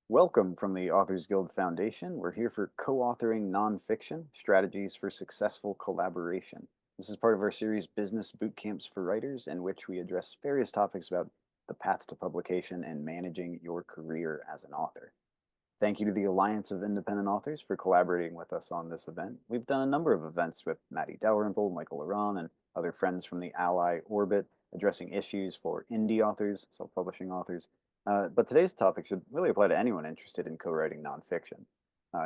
Welcome from the Authors Guild Foundation. We're here for co-authoring nonfiction, strategies for successful collaboration. This is part of our series Business Boot Camps for Writers, in which we address various topics about the path to publication and managing your career as an author. Thank you to the Alliance of Independent Authors for collaborating with us on this event. We've done a number of events with Matty Dalrymple, Michael Ronn, and other friends from the Ally orbit addressing issues for indie authors, self-publishing authors. But today's topic should really apply to anyone interested in co-writing nonfiction.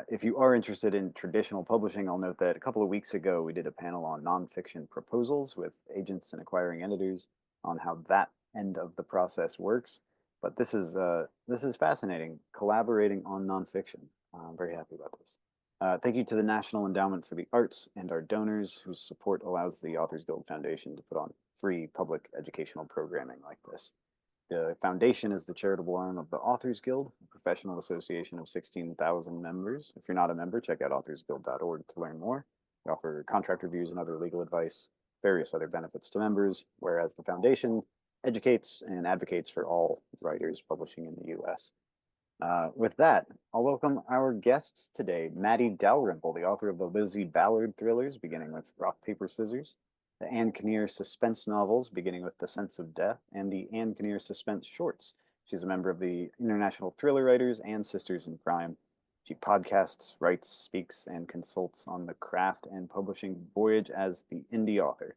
If you are interested in traditional publishing, I'll note that a couple of weeks ago we did a panel on nonfiction proposals with agents and acquiring editors on how that end of the process works. But this is fascinating, collaborating on nonfiction. I'm very happy about this. Thank you to the National Endowment for the Arts and our donors whose support allows the Authors Guild Foundation to put on free public educational programming like this. The foundation is the charitable arm of the Authors Guild, a professional association of 16,000 members. If you're not a member, check out authorsguild.org to learn more. We offer contract reviews and other legal advice, various other benefits to members, whereas the foundation educates and advocates for all writers publishing in the US. With that, I'll welcome our guests today, Matty Dalrymple, the author of the Lizzie Ballard thrillers, beginning with Rock, Paper, Scissors, the Anne Kinnear suspense novels, beginning with The Sense of Death, and the Anne Kinnear suspense shorts. She's a member of the International Thriller Writers and Sisters in Crime. She podcasts, writes, speaks, and consults on the craft and publishing voyage as the indie author.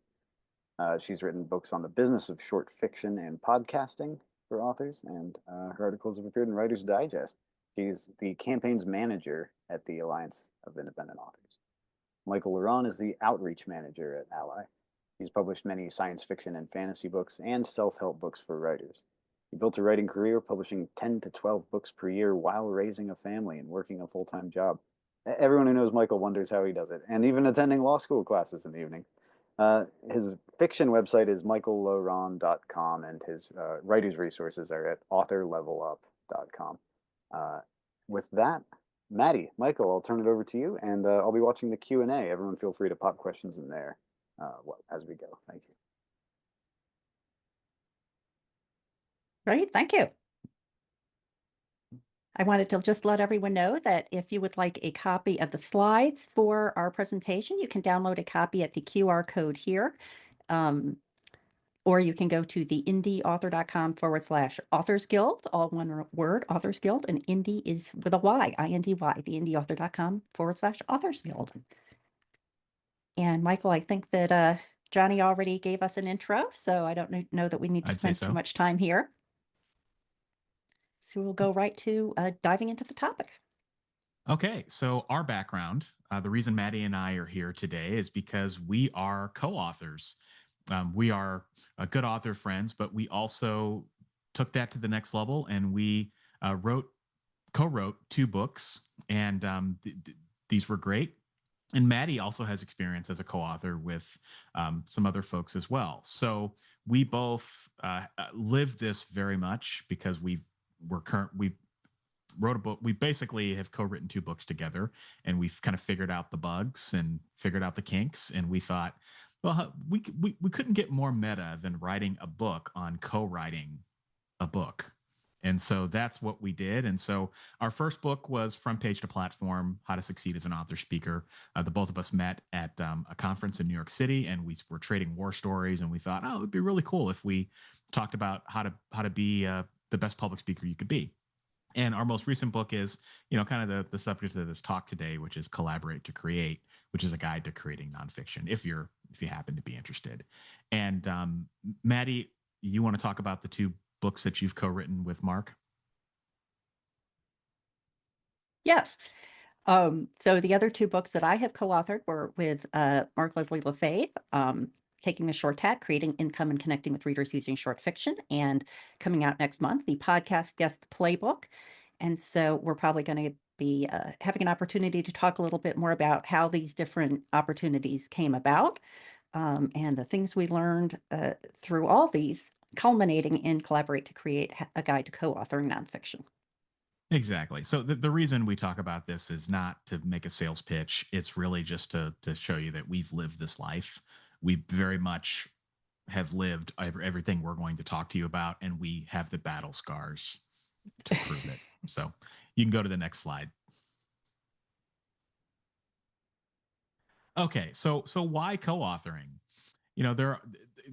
She's written books on the business of short fiction and podcasting for authors, and her articles have appeared in Writer's Digest. She's the campaigns manager at the Alliance of Independent Authors. Michael Ronn is the outreach manager at Ally. He's published many science fiction and fantasy books and self-help books for writers. He built a writing career publishing 10 to 12 books per year while raising a family and working a full-time job. Everyone who knows Michael wonders how he does it, and even attending law school classes in the evening. His fiction website is michaellowron.com, and his writer's resources are at authorlevelup.com. With that, Matty, Michael, I'll turn it over to you, and I'll be watching the Q&A. Everyone feel free to pop questions in there as we go. Thank you. Great, thank you. I wanted to just let everyone know that if you would like a copy of the slides for our presentation, you can download a copy at the QR code here. Or you can go to the indieauthor.com/authors guild, all one word, authors guild, and indie is with a Y, I-N-D-Y, the indieauthor.com/authors guild. And Michael, I think that Johnny already gave us an intro, so I don't know that we need to spend too much time here. So we'll go right to diving into the topic. Okay, so our background, the reason Matty and I are here today is because we are co-authors. We are good author friends, but we also took that to the next level, and we co-wrote 2 books, and these were great. And Matty also has experience as a co-author with some other folks as well. So we both live this very much because we wrote a book. We basically have co-written 2 books together, and we've kind of figured out the bugs and figured out the kinks. And we thought, well, we couldn't get more meta than writing a book on co-writing a book. And so that's what we did. And so our first book was Front Page to Platform, How to Succeed as an Author Speaker. The both of us met at a conference in New York City, and we were trading war stories. And we thought, oh, it would be really cool if we talked about how to be the best public speaker you could be. And our most recent book is, kind of the subject of this talk today, which is Collaborate to Create, which is a guide to creating nonfiction, if you happen to be interested. And Matty, you want to talk about the 2 books that you've co-written with Mark? Yes. So the other 2 books that I have co-authored were with Mark Leslie Lefebvre, Taking the Short Tack, Creating Income and Connecting with Readers Using Short Fiction, and coming out next month, the Podcast Guest Playbook. And so we're probably going to be having an opportunity to talk a little bit more about how these different opportunities came about, and the things we learned through all these, culminating in Collaborate to Create, a guide to co-authoring nonfiction. Exactly. So the reason we talk about this is not to make a sales pitch. It's really just to show you that we've lived this life. We very much have lived everything we're going to talk to you about, and we have the battle scars to prove it. So You can go to the next slide. Okay, so why co-authoring? You know,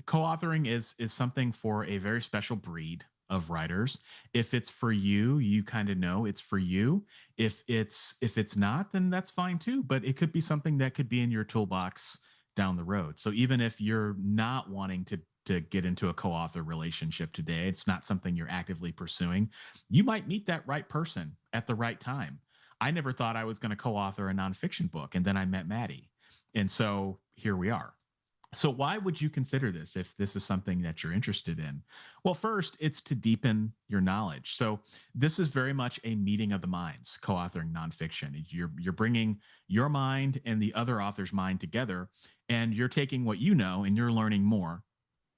co-authoring is something for a very special breed of writers. If it's for you, you kind of know it's for you. If it's not, then that's fine too. But it could be something that could be in your toolbox down the road. So even if you're not wanting to get into a co-author relationship today, it's not something you're actively pursuing, you might meet that right person at the right time. I never thought I was going to co-author a nonfiction book, and then I met Matty. And so here we are. So why would you consider this if this is something that you're interested in? Well, first, it's to deepen your knowledge. So this is very much a meeting of the minds, co-authoring nonfiction. You're bringing your mind and the other author's mind together, and you're taking what you know and you're learning more,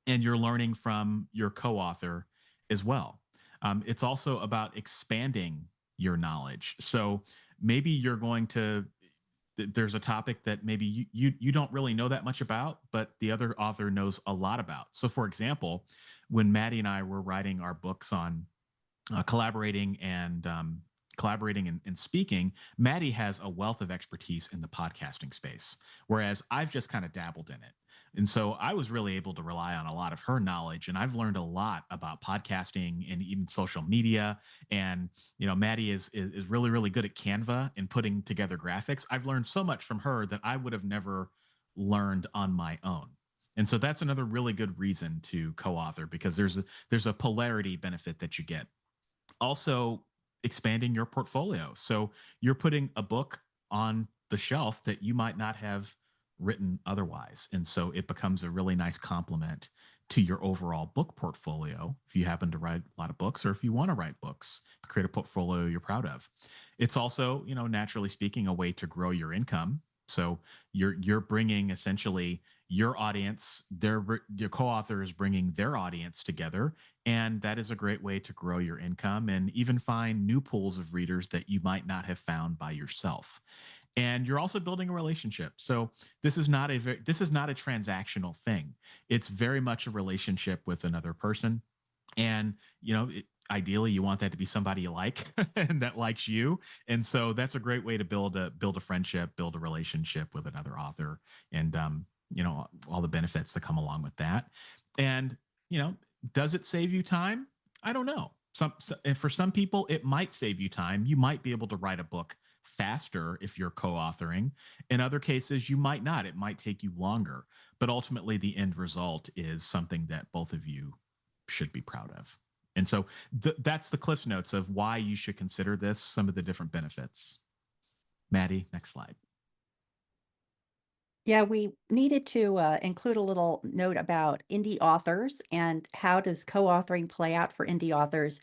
and you're learning from your co-author as well. It's also about expanding your knowledge. So maybe you're going to there's a topic that maybe you don't really know that much about, but the other author knows a lot about. So, for example, when Matty and I were writing our books on collaborating and speaking, Matty has a wealth of expertise in the podcasting space, whereas I've just kind of dabbled in it. And so I was really able to rely on a lot of her knowledge, and I've learned a lot about podcasting and even social media. And Matty is really really good at Canva and putting together graphics. I've learned so much from her that I would have never learned on my own. And so that's another really good reason to co-author, because there's a polarity benefit that you get. Also, expanding your portfolio. So you're putting a book on the shelf that you might not have written otherwise. And so it becomes a really nice complement to your overall book portfolio if you happen to write a lot of books, or if you want to write books, create a portfolio you're proud of. It's also, naturally speaking, a way to grow your income. So you're bringing essentially your audience, your co-author is bringing their audience together, and that is a great way to grow your income and even find new pools of readers that you might not have found by yourself. And you're also building a relationship. So this is not a transactional thing. It's very much a relationship with another person. And ideally you want that to be somebody you like and that likes you. And so that's a great way to build a friendship, build a relationship with another author, and all the benefits that come along with that. And does it save you time? I don't know. And for some people it might save you time. You might be able to write a book faster if you're co-authoring. In other cases you might not. It might take you longer, but ultimately the end result is something that both of you should be proud of. And so that's the Cliff Notes of why you should consider this, some of the different benefits. Matty, next slide. Yeah, we needed to include a little note about indie authors and how does co-authoring play out for indie authors,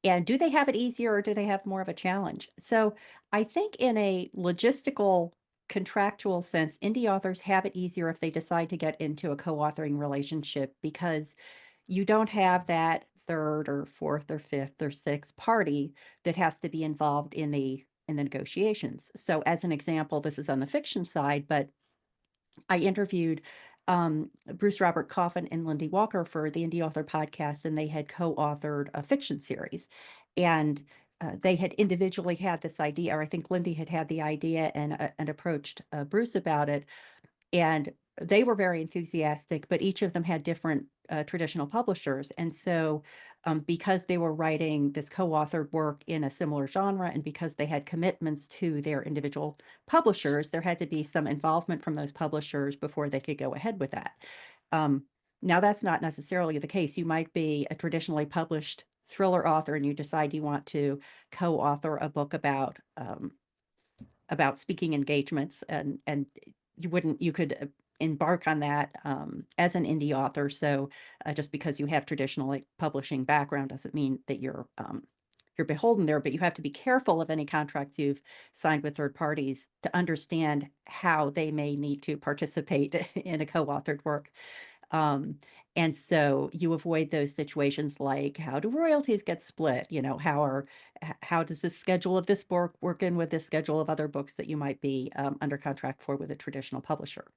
and do they have it easier or do they have more of a challenge? So I think in a logistical, contractual sense, indie authors have it easier if they decide to get into a co-authoring relationship, because you don't have that third or fourth or fifth or sixth party that has to be involved in the negotiations. So as an example, this is on the fiction side, but I interviewed Bruce Robert Coffin and Lindy Walker for the Indie Author Podcast, and they had co-authored a fiction series. And they had individually had this idea, or I think Lindy had the idea and approached Bruce about it. And they were very enthusiastic, but each of them had different traditional publishers. And so because they were writing this co-authored work in a similar genre, and because they had commitments to their individual publishers, there had to be some involvement from those publishers before they could go ahead with that. Now, that's not necessarily the case. You might be a traditionally published thriller author and you decide you want to co-author a book about speaking engagements, and you could embark on that as an indie author. So just because you have traditional publishing background doesn't mean that you're beholden there, but you have to be careful of any contracts you've signed with third parties to understand how they may need to participate in a co-authored work. And so you avoid those situations like, how do royalties get split? How does the schedule of this book work in with the schedule of other books that you might be under contract for with a traditional publisher?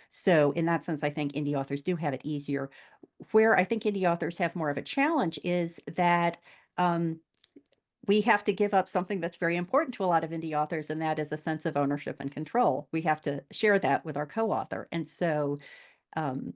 So in that sense, I think indie authors do have it easier. Where I think indie authors have more of a challenge is that we have to give up something that's very important to a lot of indie authors, and that is a sense of ownership and control. We have to share that with our co-author. And so um,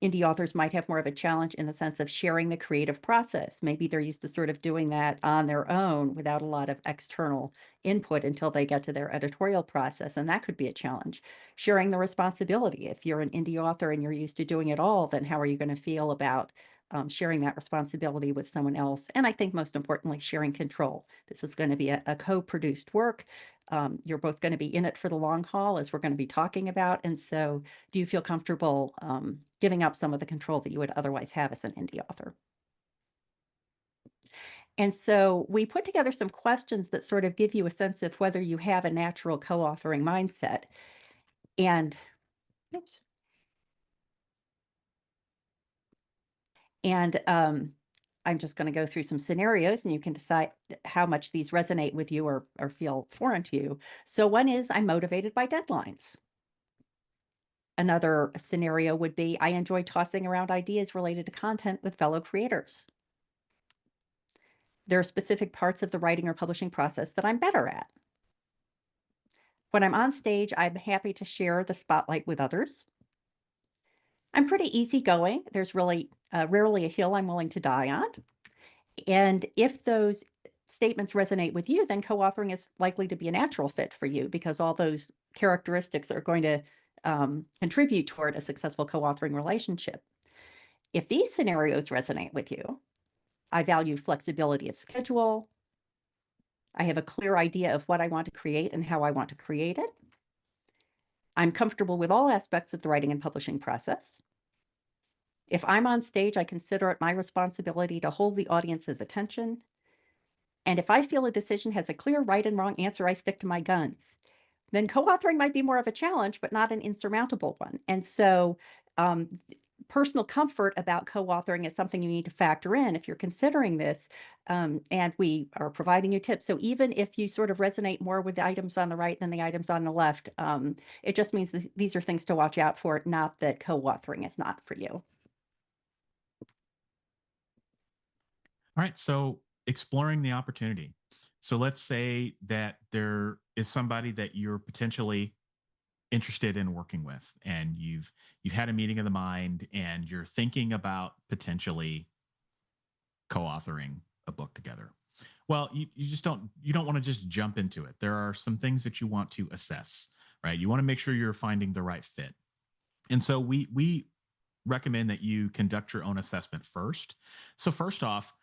indie authors might have more of a challenge in the sense of sharing the creative process. Maybe they're used to sort of doing that on their own without a lot of external input until they get to their editorial process. And that could be a challenge. Sharing the responsibility. If you're an indie author and you're used to doing it all, then how are you going to feel about sharing that responsibility with someone else? And I think most importantly, sharing control. This is going to be a co-produced work. You're both going to be in it for the long haul, as we're going to be talking about. And so do you feel comfortable giving up some of the control that you would otherwise have as an indie author? And so we put together some questions that sort of give you a sense of whether you have a natural co-authoring mindset. And oops. And I'm just going to go through some scenarios, and you can decide how much these resonate with you or feel foreign to you. So one is, I'm motivated by deadlines. Another scenario would be, I enjoy tossing around ideas related to content with fellow creators. There are specific parts of the writing or publishing process that I'm better at. When I'm on stage, I'm happy to share the spotlight with others. I'm pretty easygoing. There's really rarely a hill I'm willing to die on. And if those statements resonate with you, then co-authoring is likely to be a natural fit for you, because all those characteristics are going to contribute toward a successful co-authoring relationship. If these scenarios resonate with you, I value flexibility of schedule. I have a clear idea of what I want to create and how I want to create it. I'm comfortable with all aspects of the writing and publishing process. If I'm on stage, I consider it my responsibility to hold the audience's attention. And if I feel a decision has a clear right and wrong answer, I stick to my guns. Then co-authoring might be more of a challenge, but not an insurmountable one. And so personal comfort about co-authoring is something you need to factor in if you're considering this. And we are providing you tips. So even if you sort of resonate more with the items on the right than the items on the left, it just means these are things to watch out for, not that co-authoring is not for you. All right, so exploring the opportunity. So let's say that there is somebody that you're potentially interested in working with, and you've had a meeting of the mind, and you're thinking about potentially co-authoring a book together. Well, you just don't want to just jump into it. There are some things that you want to assess, right? You want to make sure you're finding the right fit. And so we recommend that you conduct your own assessment first. So first off,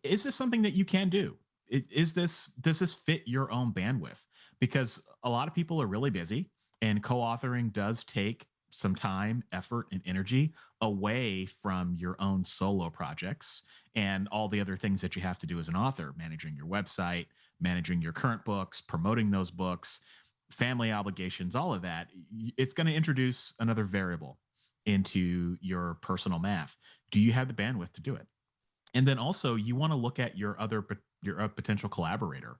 is this something that you can do? Does this fit your own bandwidth? Because a lot of people are really busy, and co-authoring does take some time, effort, and energy away from your own solo projects and all the other things that you have to do as an author, managing your website, managing your current books, promoting those books, family obligations, all of that. It's going to introduce another variable into your personal math. Do you have the bandwidth to do it? And then also, you want to look at your potential collaborator.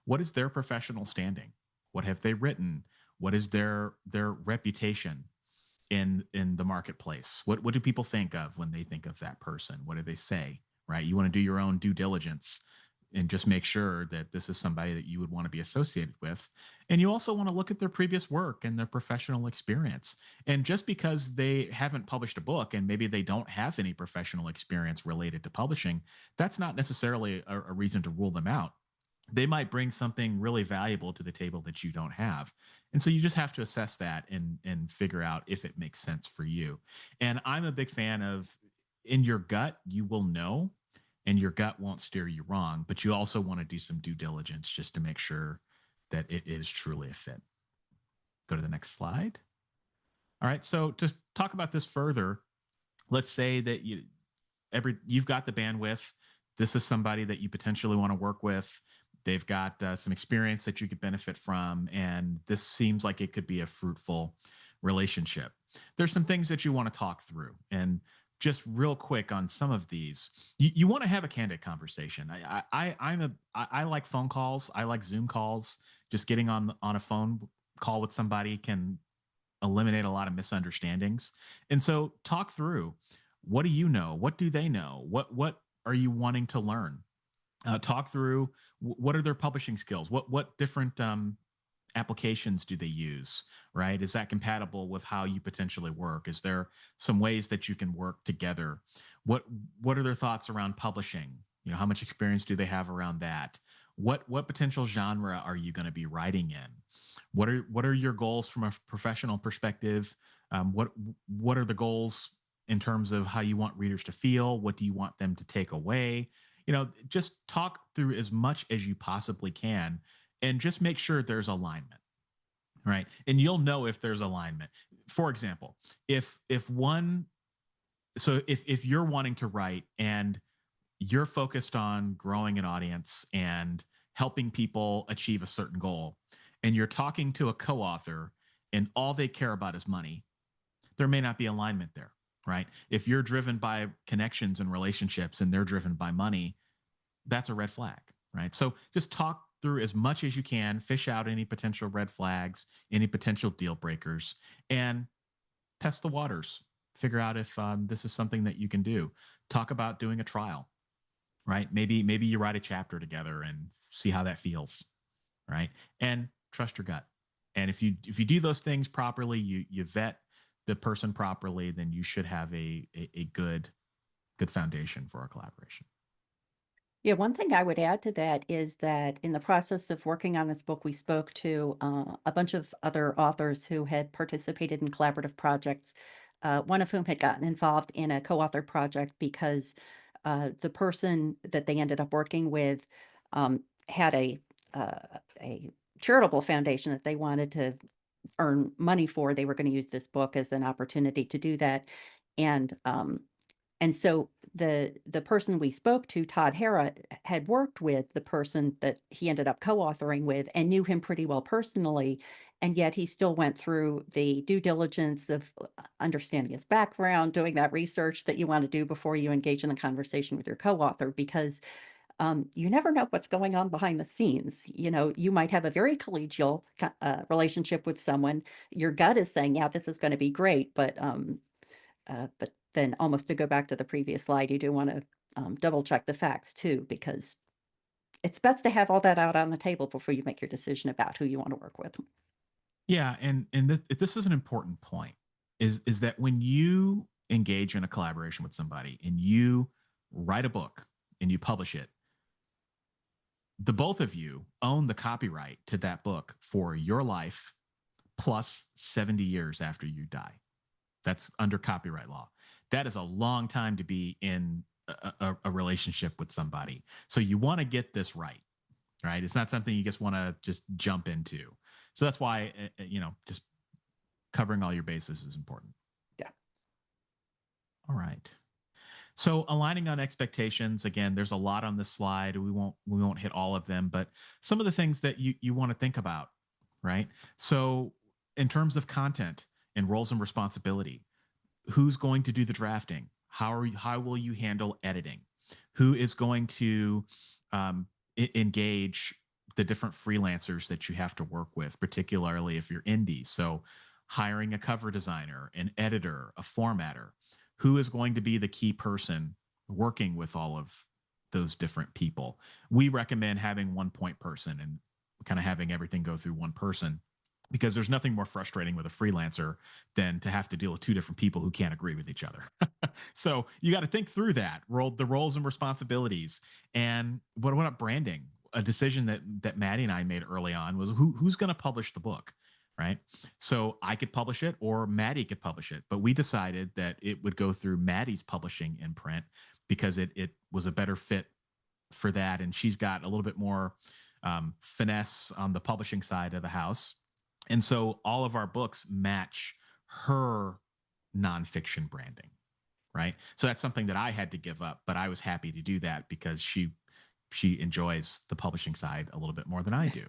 What is their professional standing? What have they written? What is their reputation in the marketplace? What do people think of when they think of that person? What do they say? Right? You want to do your own due diligence and just make sure that this is somebody that you would want to be associated with. And you also want to look at their previous work and their professional experience. And just because they haven't published a book and maybe they don't have any professional experience related to publishing, that's not necessarily a reason to rule them out. They might bring something really valuable to the table that you don't have. And so you just have to assess that and figure out if it makes sense for you. And I'm a big fan of, in your gut, you will know, and your gut won't steer you wrong, but you also want to do some due diligence just to make sure that it is truly a fit. Go to the next slide. All right, so to talk about this further, let's say that you've got the bandwidth. This is somebody that you potentially want to work with. They've got some experience that you could benefit from, and this seems like it could be a fruitful relationship. There's some things that you want to talk through, and just real quick on some of these, you want to have a candid conversation. I like phone calls. I like Zoom calls. Just getting on a phone call with somebody can eliminate a lot of misunderstandings. And so talk through, what do you know? What do they know? What are you wanting to learn? Talk through what are their publishing skills? What different applications do they use, right? Is that compatible with how you potentially work? Is there some ways that you can work together? What are their thoughts around publishing? How much experience do they have around that? What potential genre are you going to be writing in? What are your goals from a professional perspective? What are the goals in terms of how you want readers to feel? What do you want them to take away? Just talk through as much as you possibly can, and just make sure there's alignment, right? And you'll know if there's alignment. For example, if you're wanting to write and you're focused on growing an audience and helping people achieve a certain goal, and you're talking to a co-author and all they care about is money, there may not be alignment there, right? If you're driven by connections and relationships and they're driven by money, that's a red flag, right? So just talk through as much as you can, fish out any potential red flags, any potential deal breakers, and test the waters. Figure out if this is something that you can do. Talk about doing a trial, right? Maybe you write a chapter together and see how that feels, right? And trust your gut. And if you do those things properly, you vet the person properly, then you should have a good foundation for a collaboration. Yeah, one thing I would add to that is that in the process of working on this book, we spoke to a bunch of other authors who had participated in collaborative projects, one of whom had gotten involved in a co-author project because the person that they ended up working with had a charitable foundation that they wanted to earn money for. They were going to use this book as an opportunity to do that. And so the person we spoke to, Todd Hara, had worked with the person that he ended up co-authoring with and knew him pretty well personally, and yet he still went through the due diligence of understanding his background, doing that research that you want to do before you engage in the conversation with your co-author, because you never know what's going on behind the scenes. You might have a very collegial relationship with someone. Your gut is saying, yeah, this is going to be great, but then, almost to go back to the previous slide, you do want to double check the facts too, because it's best to have all that out on the table before you make your decision about who you want to work with. Yeah, and this is an important point. Is that when you engage in a collaboration with somebody and you write a book and you publish it, the both of you own the copyright to that book for your life plus 70 years after you die. That's under copyright law. That is a long time to be in a relationship with somebody. So you want to get this right? It's not something you just want to just jump into. So that's why, just covering all your bases is important. Yeah. All right. So aligning on expectations, again, there's a lot on this slide. We won't hit all of them, but some of the things that you want to think about, right? So in terms of content and roles and responsibility, who's going to do the drafting? How will you handle editing? Who is going to engage the different freelancers that you have to work with, particularly if you're indie? So hiring a cover designer, an editor, a formatter. Who is going to be the key person working with all of those different people? We recommend having one point person and kind of having everything go through one person, because there's nothing more frustrating with a freelancer than to have to deal with two different people who can't agree with each other. So you got to think through that, the roles and responsibilities. And what about branding? A decision that Matty and I made early on was who's going to publish the book, right? So I could publish it or Matty could publish it, but we decided that it would go through Matty's publishing imprint because it was a better fit for that. And she's got a little bit more finesse on the publishing side of the house. And so all of our books match her nonfiction branding, right? So that's something that I had to give up, but I was happy to do that because she enjoys the publishing side a little bit more than I do,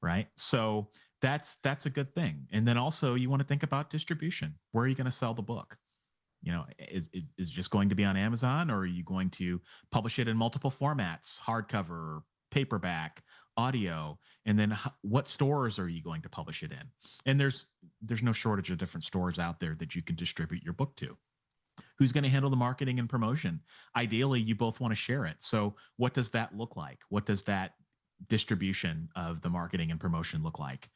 right? So that's a good thing. And then also you want to think about distribution. Where are you going to sell the book? Is it just going to be on Amazon, or are you going to publish it in multiple formats, hardcover, paperback, audio? And then what stores are you going to publish it in? And there's no shortage of different stores out there that you can distribute your book to. Who's going to handle the marketing and promotion? Ideally, you both want to share it. So what does that look like? What does that distribution of the marketing and promotion look like?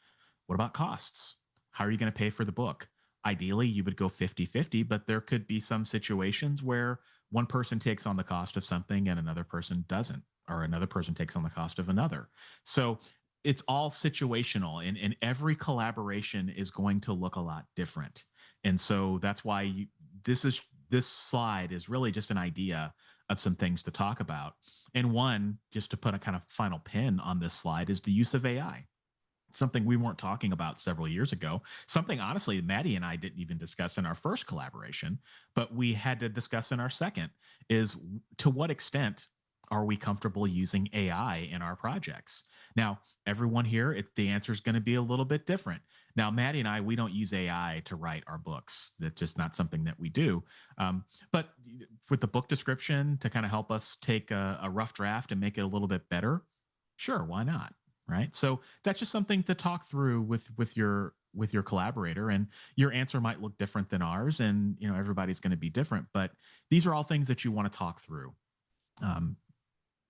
What about costs? How are you going to pay for the book? Ideally, you would go 50-50, but there could be some situations where one person takes on the cost of something and another person doesn't, or another person takes on the cost of another. So it's all situational, and every collaboration is going to look a lot different. And so that's why this slide is really just an idea of some things to talk about. And one, just to put a kind of final pin on this slide, is the use of AI. Something we weren't talking about several years ago. Something, honestly, Matty and I didn't even discuss in our first collaboration, but we had to discuss in our second, is to what extent are we comfortable using AI in our projects? Now, everyone here, the answer is going to be a little bit different. Now, Matty and I, we don't use AI to write our books. That's just not something that we do. But with the book description to kind of help us take a rough draft and make it a little bit better, sure, why not? Right. So that's just something to talk through with your collaborator, and your answer might look different than ours, and everybody's going to be different, but these are all things that you want to talk through.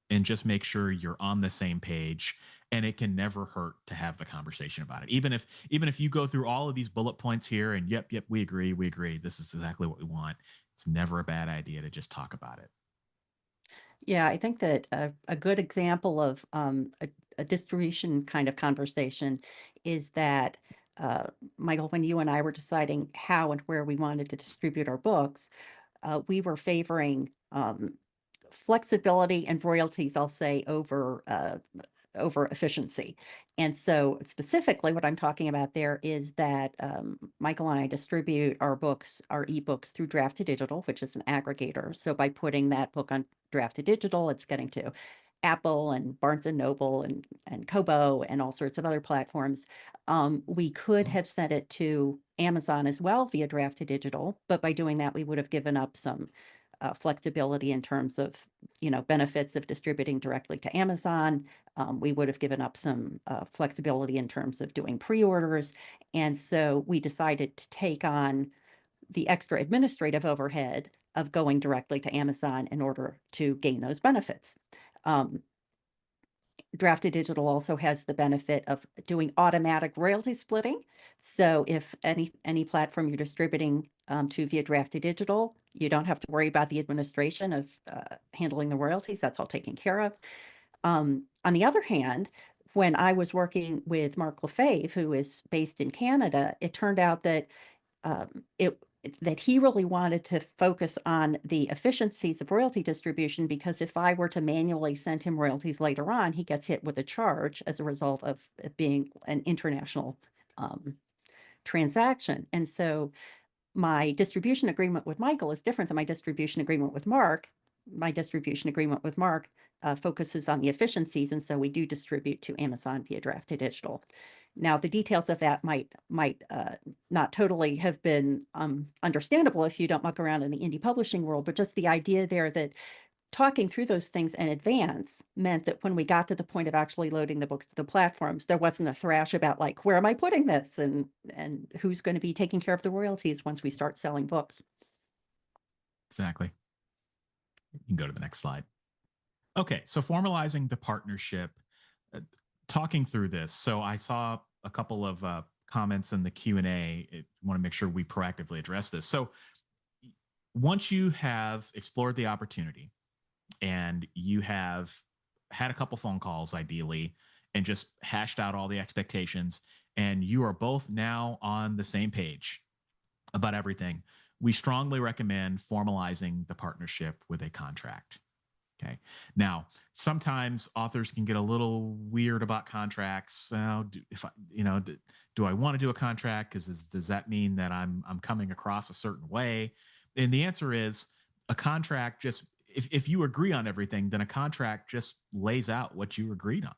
And just make sure you're on the same page, and it can never hurt to have the conversation about it. Even if you go through all of these bullet points here and yep, we agree, this is exactly what we want, it's never a bad idea to just talk about it. Yeah, I think that a good example of a distribution kind of conversation is that, Michael, when you and I were deciding how and where we wanted to distribute our books, we were favoring flexibility and royalties, I'll say, over efficiency. And so specifically what I'm talking about there is that Michael and I distribute our books, our ebooks, through Draft to Digital, which is an aggregator. So by putting that book on Draft to Digital, it's getting to Apple and Barnes and Noble and Kobo and all sorts of other platforms. We could have sent it to Amazon as well via Draft to Digital, but by doing that, we would have given up some flexibility in terms of, benefits of distributing directly to Amazon. We would have given up some flexibility in terms of doing pre-orders. And so we decided to take on the extra administrative overhead of going directly to Amazon in order to gain those benefits. Draft to Digital also has the benefit of doing automatic royalty splitting. So if any platform you're distributing to via Draft to Digital, you don't have to worry about the administration of handling the royalties. That's all taken care of. On the other hand, when I was working with Mark Lefebvre, who is based in Canada, it turned out that that he really wanted to focus on the efficiencies of royalty distribution, because if I were to manually send him royalties later on, he gets hit with a charge as a result of it being an international transaction. And so my distribution agreement with Michael is different than my distribution agreement with Mark. My distribution agreement with Mark focuses on the efficiencies, and so we do distribute to Amazon via Draft to Digital. Now, the details of that might not totally have been understandable if you don't muck around in the indie publishing world, but just the idea there that talking through those things in advance meant that when we got to the point of actually loading the books to the platforms, there wasn't a thrash about like, where am I putting this, and who's going to be taking care of the royalties once we start selling books. Exactly. You can go to the next slide. Okay, so formalizing the partnership, talking through this. So I saw a couple of comments in the Q&A. I want to make sure we proactively address this. So once you have explored the opportunity and you have had a couple phone calls, ideally, and just hashed out all the expectations, and you are both now on the same page about everything, we strongly recommend formalizing the partnership with a contract. Okay. Now, sometimes authors can get a little weird about contracts. Do I want to do a contract? Because does that mean that I'm coming across a certain way? And the answer is, a contract just, if you agree on everything, then a contract just lays out what you agreed on.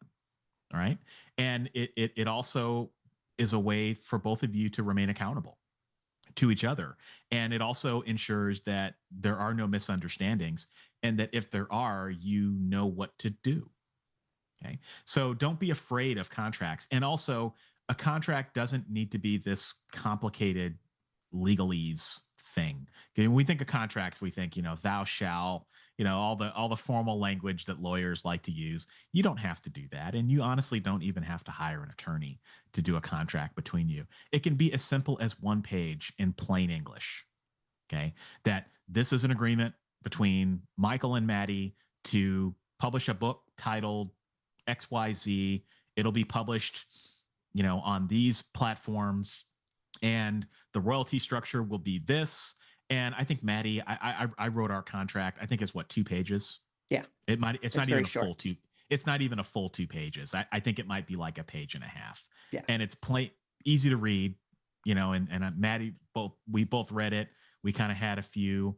All right. And it also is a way for both of you to remain accountable to each other. And it also ensures that there are no misunderstandings, and that if there are, you know what to do. Okay. So don't be afraid of contracts. And also, a contract doesn't need to be this complicated legalese thing. When we think of contracts, we think, thou shall, all the formal language that lawyers like to use. You don't have to do that. And you honestly don't even have to hire an attorney to do a contract between you. It can be as simple as one page in plain English. Okay. That this is an agreement between Michael and Matty to publish a book titled XYZ. It'll be published, on these platforms, and the royalty structure will be this. And I think Matty, I wrote our contract. I think it's 2 pages. Yeah. It's not even a full 2. It's not even a full 2 pages. I think it might be like a page and a half. Yeah. And it's easy to read, and Matty, we both read it. We kind of had a few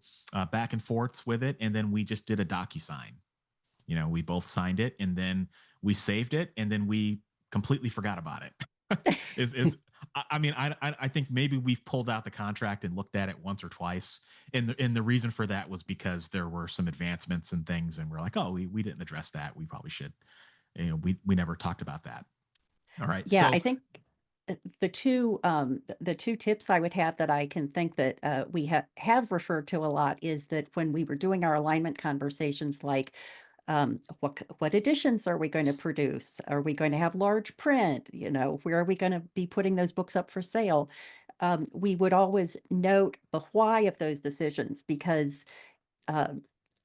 back and forths with it. And then we just did a DocuSign. We both signed it, and then we saved it, and then we completely forgot about it. I think maybe we've pulled out the contract and looked at it once or twice. And the reason for that was because there were some advancements and things, and we're like, oh, we didn't address that. We probably should. We never talked about that. All right. Yeah, so, I think the two tips I would have that I can think that we have referred to a lot is that when we were doing our alignment conversations, like what editions are we going to produce? Are we going to have large print? Where are we going to be putting those books up for sale? We would always note the why of those decisions, because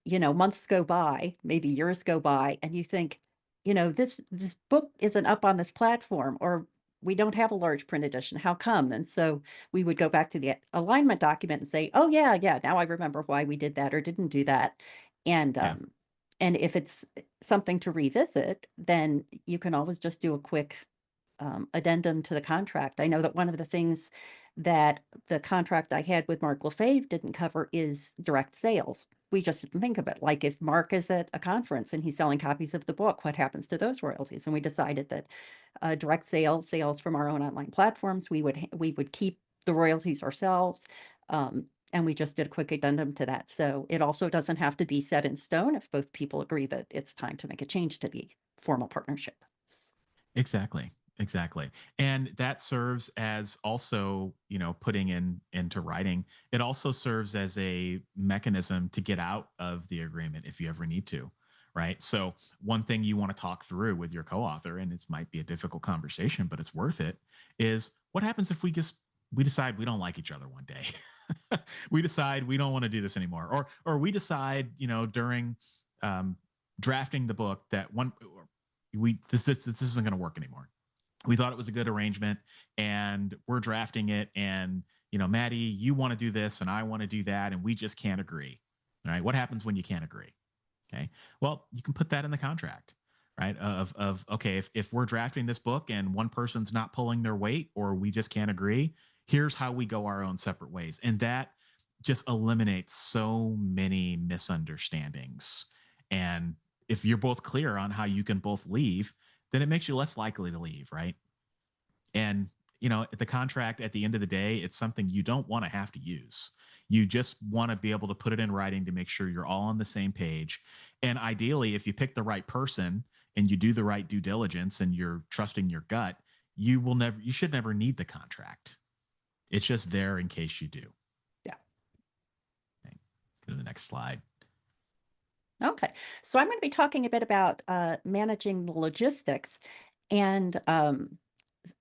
months go by, maybe years go by, and you think, this book isn't up on this platform, or we don't have a large print edition. How come? And so we would go back to the alignment document and say, oh yeah, now I remember why we did that or didn't do that. And Yeah. and if it's something to revisit, then you can always just do a quick addendum to the contract. I know that one of the things that the contract I had with Mark Lefebvre didn't cover is direct sales. We just didn't think of it. Like, if Mark is at a conference and he's selling copies of the book, what happens to those royalties? And we decided that direct sales from our own online platforms, we would keep the royalties ourselves. And we just did a quick addendum to that. So it also doesn't have to be set in stone if both people agree that it's time to make a change to the formal partnership. Exactly. And that serves as also, putting into writing. It also serves as a mechanism to get out of the agreement if you ever need to. Right. So one thing you want to talk through with your co-author, and it might be a difficult conversation, but it's worth it, is what happens if we decide we don't like each other one day. We decide we don't want to do this anymore, or we decide, during drafting the book that this isn't going to work anymore. We thought it was a good arrangement, and we're drafting it, and Matty, you want to do this and I want to do that, and we just can't agree. All right. What happens when you can't agree? Okay. Well, you can put that in the contract, right? Okay, if we're drafting this book and one person's not pulling their weight, or we just can't agree, here's how we go our own separate ways. And that just eliminates so many misunderstandings. And if you're both clear on how you can both leave, then it makes you less likely to leave, right? And the contract, at the end of the day, it's something you don't want to have to use. You just want to be able to put it in writing to make sure you're all on the same page. And ideally, if you pick the right person and you do the right due diligence and you're trusting your gut, you should never need the contract. It's just there in case you do. Yeah. Okay. Go to the next slide. Okay, so I'm going to be talking a bit about managing the logistics. And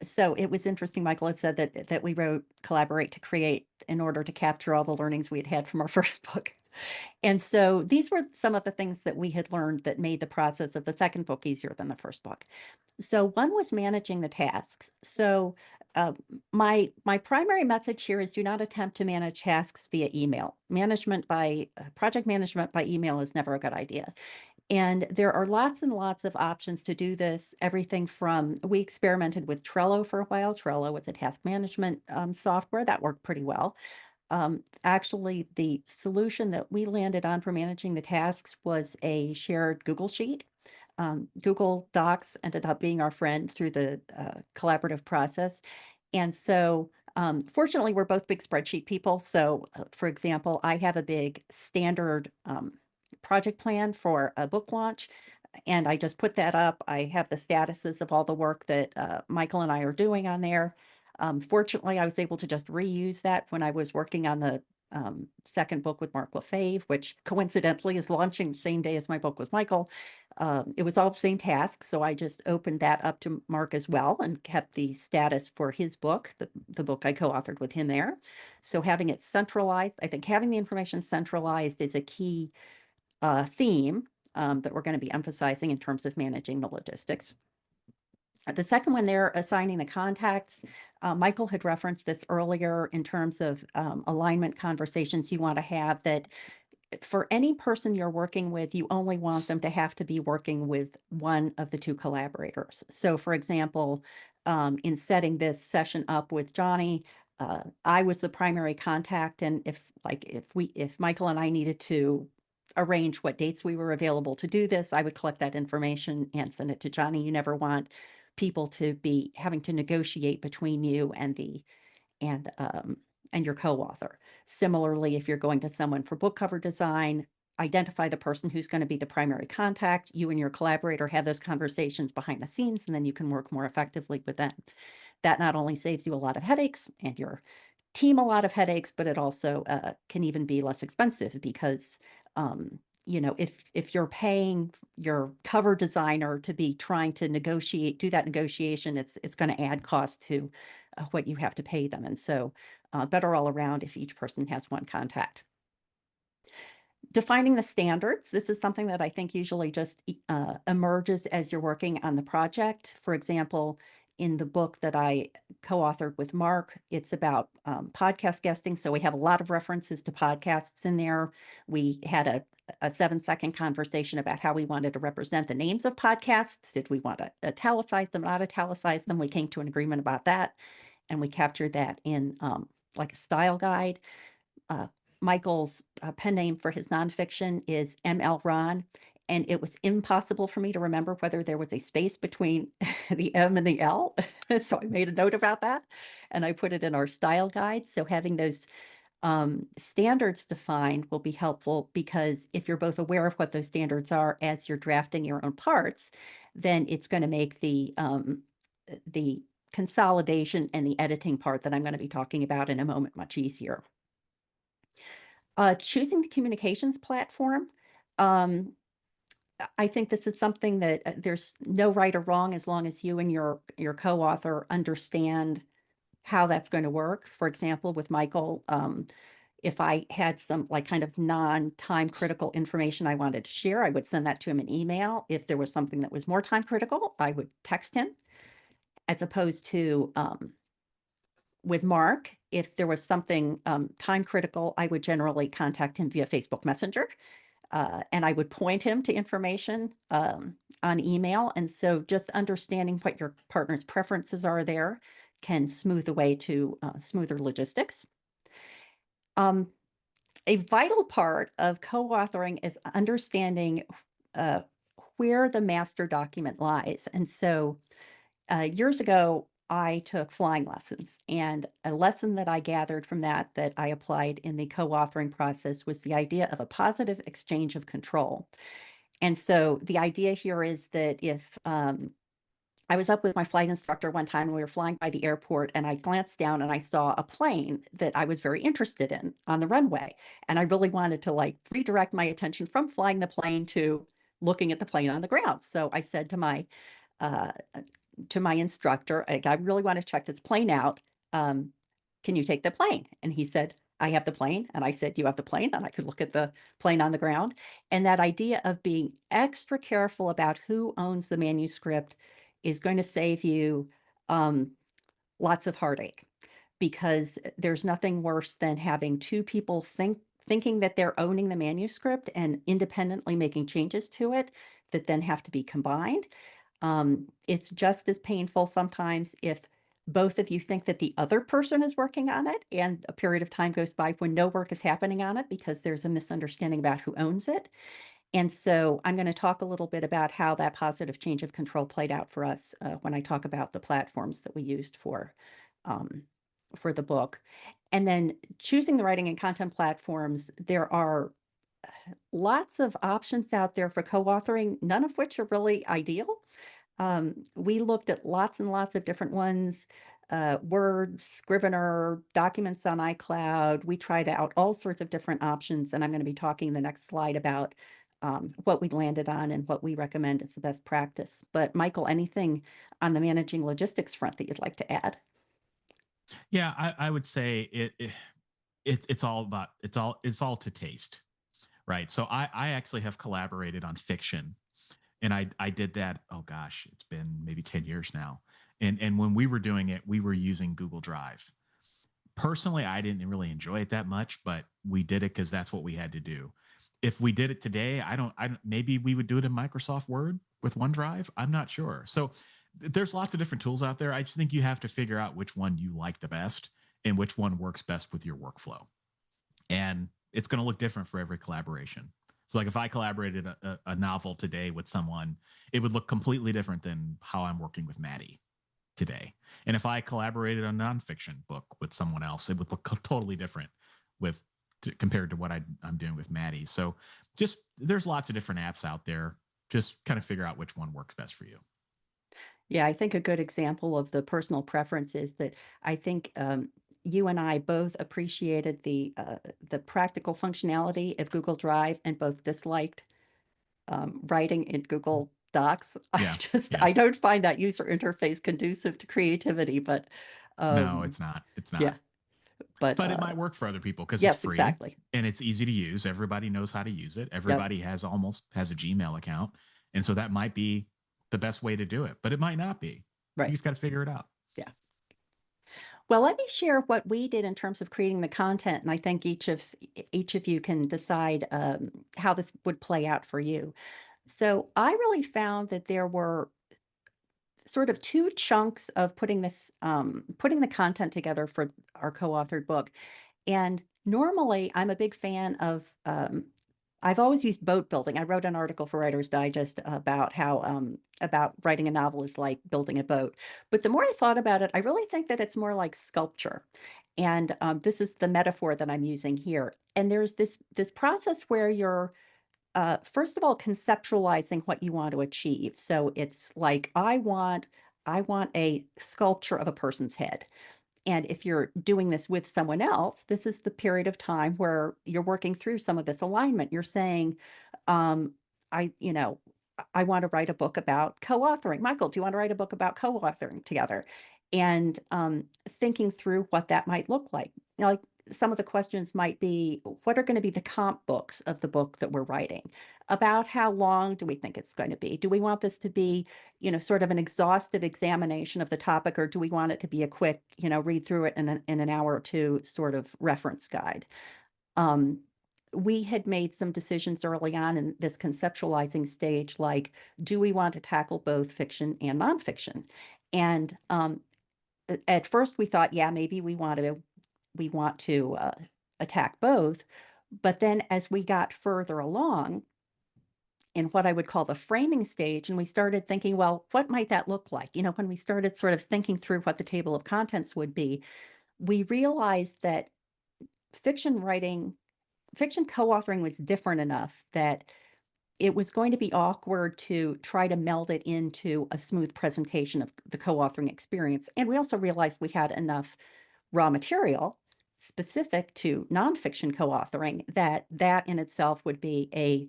so it was interesting, Michael had said that we wrote Collaborate to Create in order to capture all the learnings we had from our first book. And so these were some of the things that we had learned that made the process of the second book easier than the first book. So one was managing the tasks. So my primary message here is do not attempt to manage tasks via email. Project management by email is never a good idea. And there are lots and lots of options to do this. Everything from, we experimented with Trello for a while. Trello was a task management software that worked pretty well. Actually, the solution that we landed on for managing the tasks was a shared Google Sheet. Google Docs ended up being our friend through the collaborative process. And so fortunately, we're both big spreadsheet people. So for example, I have a big standard project plan for a book launch, and I just put that up. I have the statuses of all the work that Michael and I are doing on there. Fortunately, I was able to just reuse that when I was working on the second book with Mark Lefebvre, which coincidentally is launching the same day as my book with Michael. It was all the same task, so I just opened that up to Mark as well and kept the status for his book, the book I co-authored with him there. So having it centralized, I think having the information centralized is a key theme that we're going to be emphasizing in terms of managing the logistics. The second one there, assigning the contacts. Michael had referenced this earlier in terms of alignment conversations you want to have, that for any person you're working with, you only want them to have to be working with one of the two collaborators. So for example, in setting this session up with Johnny, I was the primary contact. And if Michael and I needed to arrange what dates we were available to do this, I would collect that information and send it to Johnny. You never want people to be having to negotiate between you and your co-author. Similarly, if you're going to someone for book cover design, identify the person who's going to be the primary contact. You and your collaborator have those conversations behind the scenes, and then you can work more effectively with them. That not only saves you a lot of headaches and your team a lot of headaches, but it also can even be less expensive because if you're paying your cover designer to be trying to do that negotiation, it's going to add cost to what you have to pay them. And so better all around if each person has one contact. Defining the standards. This is something that I think usually just emerges as you're working on the project. For example, in the book that I co-authored with Mark, it's about podcast guesting. So we have a lot of references to podcasts in there. We had a 7-second conversation about how we wanted to represent the names of podcasts. Did we want to italicize them, not italicize them? We came to an agreement about that, and we captured that in like a style guide. Michael's pen name for his nonfiction is M.L. Ronn, and it was impossible for me to remember whether there was a space between the M and the L. So I made a note about that, and I put it in our style guide. So having those standards defined will be helpful, because if you're both aware of what those standards are as you're drafting your own parts, then it's going to make the consolidation and the editing part that I'm going to be talking about in a moment much easier. Choosing the communications platform. I think this is something that there's no right or wrong as long as you and your co-author understand how that's going to work. For example, with Michael, if I had some kind of non-time critical information I wanted to share, I would send that to him in email. If there was something that was more time critical, I would text him, as opposed to with Mark, if there was something time critical, I would generally contact him via Facebook Messenger, and I would point him to information on email. And so just understanding what your partner's preferences are there can smooth the way to smoother logistics. A vital part of co-authoring is understanding where the master document lies. And so years ago, I took flying lessons, and a lesson that I gathered from that I applied in the co-authoring process was the idea of a positive exchange of control. And so the idea here is that if I was up with my flight instructor one time and we were flying by the airport, and I glanced down and I saw a plane that I was very interested in on the runway. And I really wanted to redirect my attention from flying the plane to looking at the plane on the ground. So I said to my instructor, I really want to check this plane out. Can you take the plane? And he said, I have the plane. And I said, you have the plane? And I could look at the plane on the ground. And that idea of being extra careful about who owns the manuscript is going to save you lots of heartache, because there's nothing worse than having two people thinking that they're owning the manuscript and independently making changes to it that then have to be combined. It's just as painful sometimes if both of you think that the other person is working on it and a period of time goes by when no work is happening on it because there's a misunderstanding about who owns it. And so I'm going to talk a little bit about how that positive change of control played out for us when I talk about the platforms that we used for the book. And then choosing the writing and content platforms, there are lots of options out there for co-authoring, none of which are really ideal. We looked at lots and lots of different ones. Word, Scrivener, documents on iCloud. We tried out all sorts of different options, and I'm going to be talking in the next slide about what we landed on and what we recommend as the best practice. But Michael, anything on the managing logistics front that you'd like to add? Yeah, I would say it's all about it's all to taste, right? So I actually have collaborated on fiction, and I did that. Oh gosh, it's been maybe 10 years now. And when we were doing it, we were using Google Drive. Personally, I didn't really enjoy it that much, but we did it because that's what we had to do. If we did it today, I don't, maybe we would do it in Microsoft Word with OneDrive. I'm not sure. So there's lots of different tools out there. I just think you have to figure out which one you like the best and which one works best with your workflow. And it's going to look different for every collaboration. So, like if I collaborated a novel today with someone, it would look completely different than how I'm working with Matty today. And if I collaborated on a nonfiction book with someone else, it would look totally different with compared to what I'm doing with Matty. So just there's lots of different apps out there. Just kind of figure out which one works best for you. Yeah, I think a good example of the personal preference is that I think you and I both appreciated the practical functionality of Google Drive and both disliked writing in Google Docs. Yeah. I don't find that user interface conducive to creativity, but No, it's not. It's yeah, not. but But it might work for other people because it's yes, free exactly. and it's easy to use. Everybody knows how to use it. Yep, Everybody almost has a Gmail account. And so that might be the best way to do it, but it might not be. You right. just got to figure it out. Yeah. Well, let me share what we did in terms of creating the content, and I think each of you can decide how this would play out for you. So I really found that there were sort of two chunks of putting the content together for our co-authored book. And normally I'm a big fan of I've always used boat building. I wrote an article for Writer's Digest about how about writing a novel is like building a boat. But the more I thought about it, I really think that it's more like sculpture. And this is the metaphor that I'm using here. And there's this process where you're first of all, conceptualizing what you want to achieve. So it's like I want a sculpture of a person's head. And if you're doing this with someone else, this is the period of time where you're working through some of this alignment. You're saying, um, you know, I want to write a book about co-authoring. Michael, do you want to write a book about co-authoring together? And thinking through what that might look like. Like some of the questions might be, what are going to be the comp books of the book that we're writing? About how long do we think it's going to be? Do we want this to be, sort of an exhaustive examination of the topic, or do we want it to be a quick, read through it in an hour or two sort of reference guide? Um, we had made some decisions early on in this conceptualizing stage, like, do we want to tackle both fiction and nonfiction? And at first we thought, yeah, maybe we want to attack both. But then as we got further along in what I would call the framing stage, and we started thinking, well, what might that look like? When we started sort of thinking through what the table of contents would be, we realized that fiction co-authoring was different enough that it was going to be awkward to try to meld it into a smooth presentation of the co-authoring experience. And we also realized we had enough raw material specific to nonfiction co-authoring that in itself would be a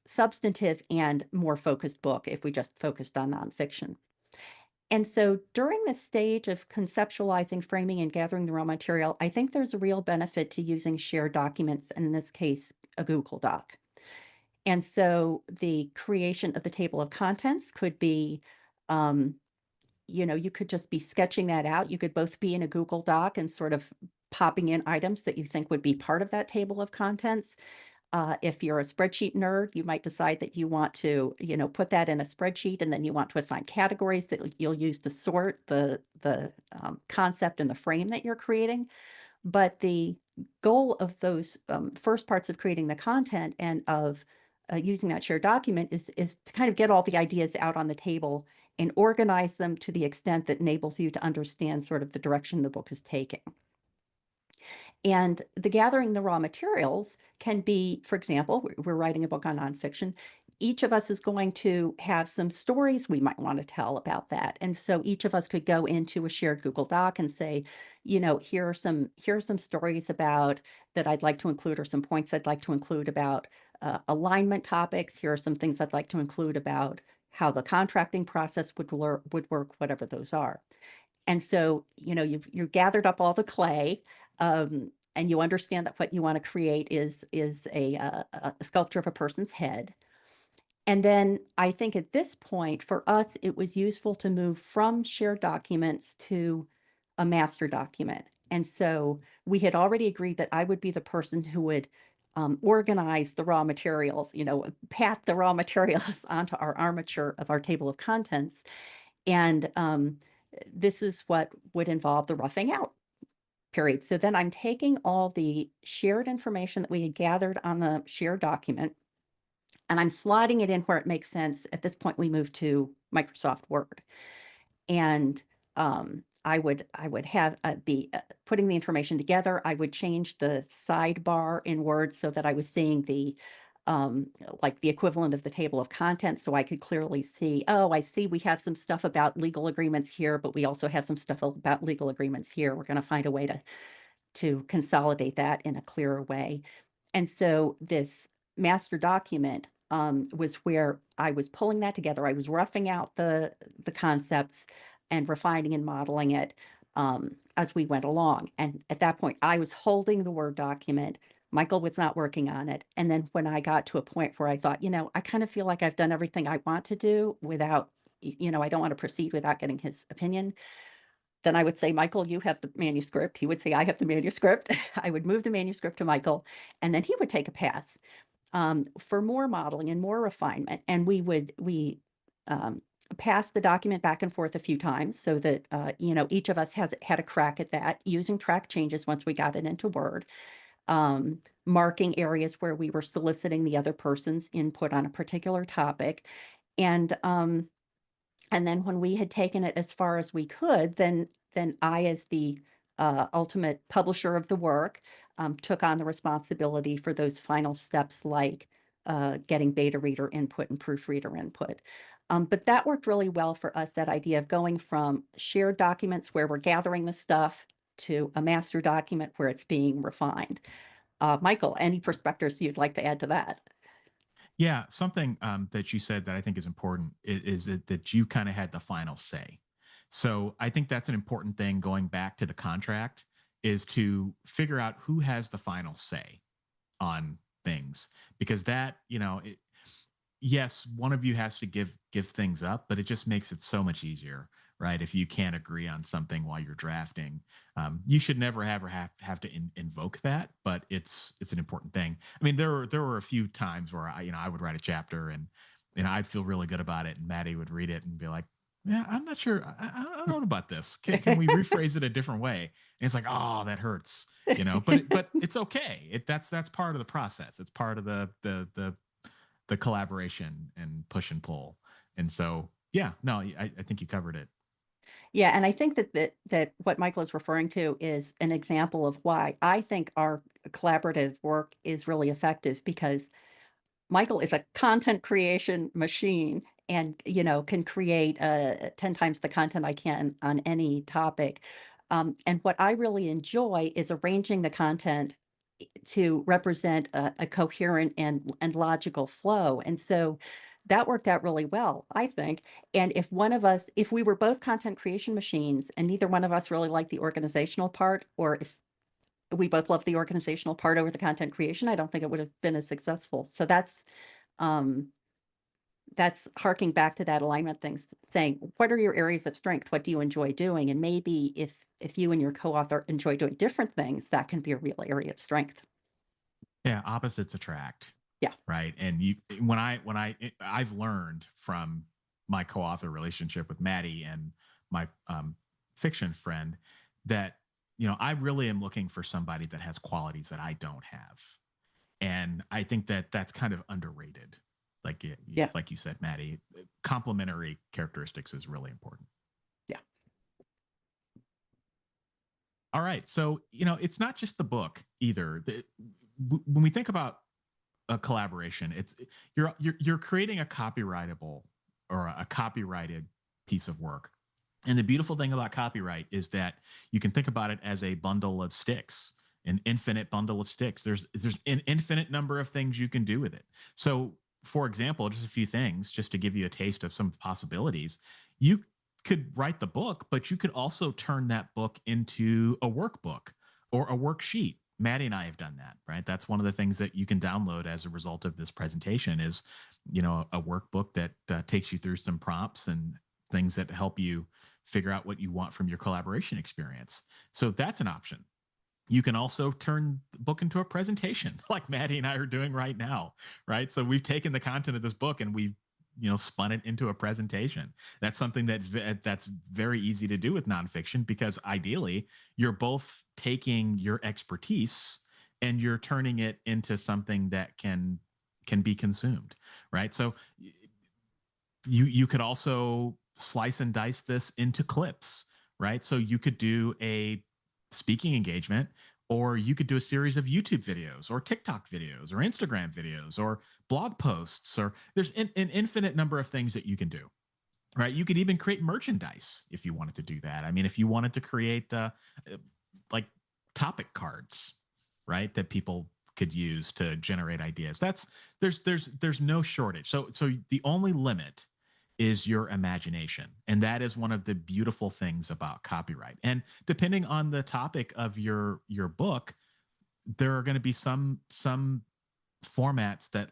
substantive and more focused book if we just focused on nonfiction. And so during this stage of conceptualizing, framing, and gathering the raw material, I think there's a real benefit to using shared documents, and in this case, a Google Doc. And so the creation of the table of contents could be, you could just be sketching that out. You could both be in a Google Doc and sort of popping in items that you think would be part of that table of contents. If you're a spreadsheet nerd, you might decide that you want to, put that in a spreadsheet, and then you want to assign categories that you'll use to sort the concept and the frame that you're creating. But the goal of those first parts of creating the content and of using that shared document is to kind of get all the ideas out on the table and organize them to the extent that enables you to understand sort of the direction the book is taking. And the gathering the raw materials can be, for example, we're writing a book on nonfiction. each of us is going to have some stories we might want to tell about that. And so each of us could go into a shared Google Doc and say, here are some stories about that I'd like to include, or some points I'd like to include about alignment topics. Here are some things I'd like to include about how the contracting process would work, whatever those are. And so, you've gathered up all the clay, and you understand that what you want to create is a sculpture of a person's head. And then I think at this point, for us, it was useful to move from shared documents to a master document. And so we had already agreed that I would be the person who would organize the raw materials, pat the raw materials onto our armature of our table of contents. And this is what would involve the roughing out period. So then I'm taking all the shared information that we had gathered on the shared document, and I'm slotting it in where it makes sense. At this point, we move to Microsoft Word. And I would have be putting the information together. I would change the sidebar in Word so that I was seeing the like the equivalent of the table of contents, so I could clearly see, oh, I see we have some stuff about legal agreements here, but we also have some stuff about legal agreements here. We're going to find a way to consolidate that in a clearer way. And so this master document was where I was pulling that together. I was roughing out the concepts and refining and modeling it as we went along. And at that point, I was holding the Word document. Michael was not working on it. And then when I got to a point where I thought, I kind of feel like I've done everything I want to do without, I don't want to proceed without getting his opinion. Then I would say, Michael, you have the manuscript. He would say, I have the manuscript. I would move the manuscript to Michael, and then he would take a pass for more modeling and more refinement. And we pass the document back and forth a few times so that, each of us has had a crack at that, using track changes once we got it into Word, marking areas where we were soliciting the other person's input on a particular topic. And then when we had taken it as far as we could, then I, as the ultimate publisher of the work, took on the responsibility for those final steps, like getting beta reader input and proofreader input. But that worked really well for us, that idea of going from shared documents where we're gathering the stuff to a master document where it's being refined. Michael, any perspectives you'd like to add to that? Yeah, something that you said that I think is important is that you kind of had the final say. So I think that's an important thing going back to the contract, is to figure out who has the final say on things, because that, yes, one of you has to give things up, but it just makes it so much easier, right? If you can't agree on something while you're drafting, you should never have to invoke that, but it's an important thing. I mean, there were a few times where I would write a chapter and I'd feel really good about it, and Matty would read it and be like, "Yeah, I'm not sure. I don't know about this. Can we rephrase it a different way?" And it's like, "Oh, that hurts," But it's okay. That's part of the process. It's part of the collaboration and push and pull. And so, yeah, no, I think you covered it. Yeah, and I think that what Michael is referring to is an example of why I think our collaborative work is really effective, because Michael is a content creation machine and, can create 10 times the content I can on any topic. And what I really enjoy is arranging the content to represent a coherent and logical flow. And so that worked out really well, I think. And if we were both content creation machines and neither one of us really liked the organizational part, or if we both love the organizational part over the content creation, I don't think it would have been as successful. So um, that's harking back to that alignment thing, saying, what are your areas of strength? What do you enjoy doing? And maybe if you and your co-author enjoy doing different things, that can be a real area of strength. Yeah, opposites attract. Yeah. Right. And I've learned from my co-author relationship with Matty and my fiction friend that, I really am looking for somebody that has qualities that I don't have. And I think that that's kind of underrated. Like, Yeah. like you said, Matty, complementary characteristics is really important. Yeah. All right. So, it's not just the book either. When we think about a collaboration. You're creating a copyrightable or a copyrighted piece of work. And the beautiful thing about copyright is that you can think about it as a bundle of sticks, an infinite bundle of sticks. There's an infinite number of things you can do with it. So, for example, just a few things, just to give you a taste of some of the possibilities, you could write the book, but you could also turn that book into a workbook or a worksheet. Matty and I have done that, right? That's one of the things that you can download as a result of this presentation is, a workbook that takes you through some prompts and things that help you figure out what you want from your collaboration experience. So that's an option. You can also turn the book into a presentation like Matty and I are doing right now, right? So we've taken the content of this book and we've spun it into a presentation. That's something that's very easy to do with nonfiction because ideally you're both taking your expertise and you're turning it into something that can be consumed, right? So you could also slice and dice this into clips, right? So you could do a speaking engagement, or you could do a series of YouTube videos or TikTok videos or Instagram videos or blog posts, or there's an infinite number of things that you can do, right? You could even create merchandise if you wanted to do that. I mean, if you wanted to create like topic cards, right, that people could use to generate ideas. There's no shortage. So the only limit is your imagination, and that is one of the beautiful things about copyright. And depending on the topic of your book, there are going to be some formats that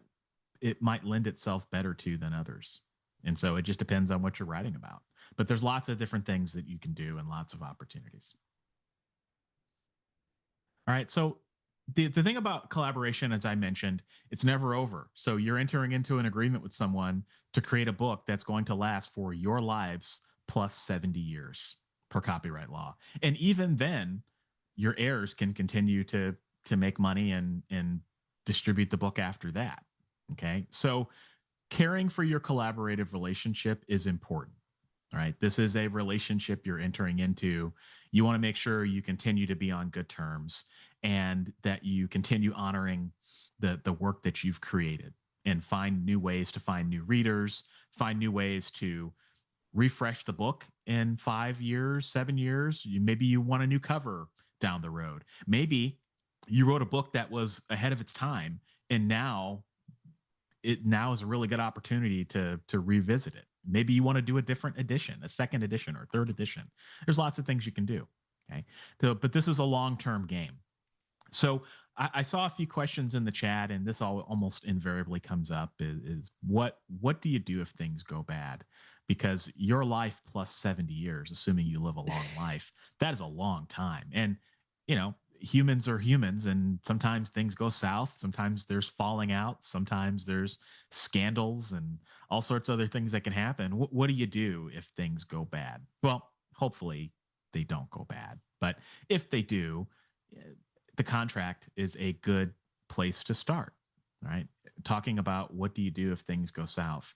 it might lend itself better to than others. And so it just depends on what you're writing about. But there's lots of different things that you can do and lots of opportunities. All right. So the thing about collaboration, as I mentioned, it's never over. So you're entering into an agreement with someone to create a book that's going to last for your lives plus 70 years per copyright law. And even then, your heirs can continue to make money and distribute the book after that. Okay. So caring for your collaborative relationship is important. All right. This is a relationship you're entering into. You want to make sure you continue to be on good terms and that you continue honoring the work that you've created and find new ways to find new readers, find new ways to refresh the book in 5 years, 7 years. Maybe you want a new cover down the road. Maybe you wrote a book that was ahead of its time and now is a really good opportunity to revisit it. Maybe you want to do a different edition, a second edition or third edition. There's lots of things you can do. Okay. So, but this is a long-term game. So I saw a few questions in the chat, and this almost invariably comes up is what do you do if things go bad? Because your life plus 70 years, assuming you live a long life, that is a long time. And, humans are humans, and sometimes things go south. Sometimes there's falling out. Sometimes there's scandals and all sorts of other things that can happen. What do you do if things go bad? Well, hopefully they don't go bad. But if they do, the contract is a good place to start, right? Talking about what do you do if things go south?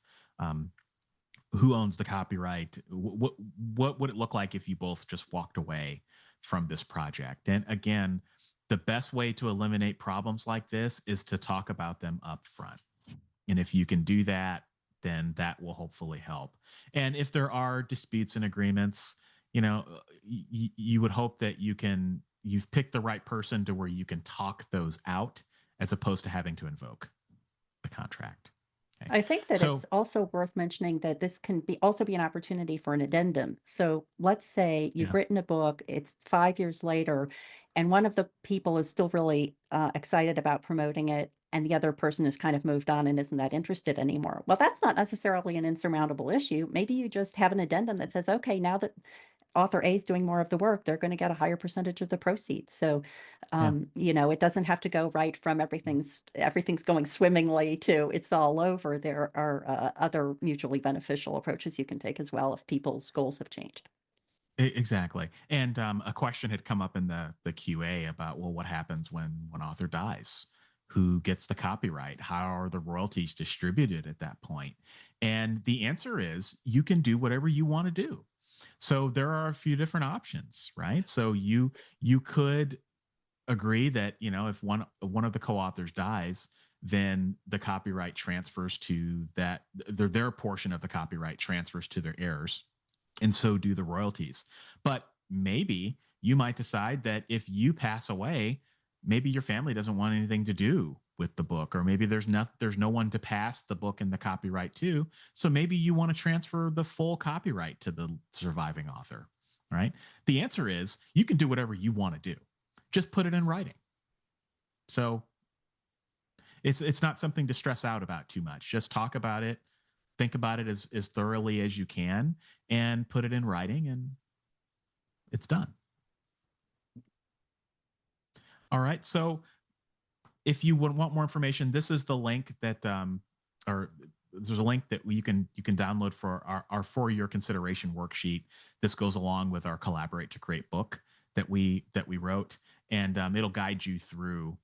Who owns the copyright? What would it look like if you both just walked away from this project? And again, the best way to eliminate problems like this is to talk about them up front. And if you can do that, then that will hopefully help. And if there are disputes and agreements, you would hope that you've picked the right person to where you can talk those out as opposed to having to invoke the contract. Okay. I think that it's also worth mentioning that this can also be an opportunity for an addendum. So let's say you've written a book, it's 5 years later, and one of the people is still really excited about promoting it, and the other person has kind of moved on and isn't that interested anymore. Well, that's not necessarily an insurmountable issue. Maybe you just have an addendum that says, okay, now that author A is doing more of the work, they're going to get a higher percentage of the proceeds. So, it doesn't have to go right from everything's going swimmingly to it's all over. There are other mutually beneficial approaches you can take as well if people's goals have changed. Exactly. And a question had come up in the QA about, well, what happens when author dies? Who gets the copyright? How are the royalties distributed at that point? And the answer is you can do whatever you want to do. So there are a few different options, right? So you could agree that if one of the co-authors dies, then the copyright transfers to that, their portion of the copyright transfers to their heirs, and so do the royalties. But maybe you might decide that if you pass away, maybe your family doesn't want anything to do with the book, or maybe there's no one to pass the book and the copyright to. So maybe you want to transfer the full copyright to the surviving author, right? The answer is you can do whatever you want to do. Just put it in writing. So it's not something to stress out about too much. Just talk about it, think about it as thoroughly as you can, and put it in writing, and it's done. All right. So if you would want more information, this is the link that, or there's a link that you can download for our for your consideration worksheet. This goes along with our Collaborate to Create book that we wrote, and it'll guide you through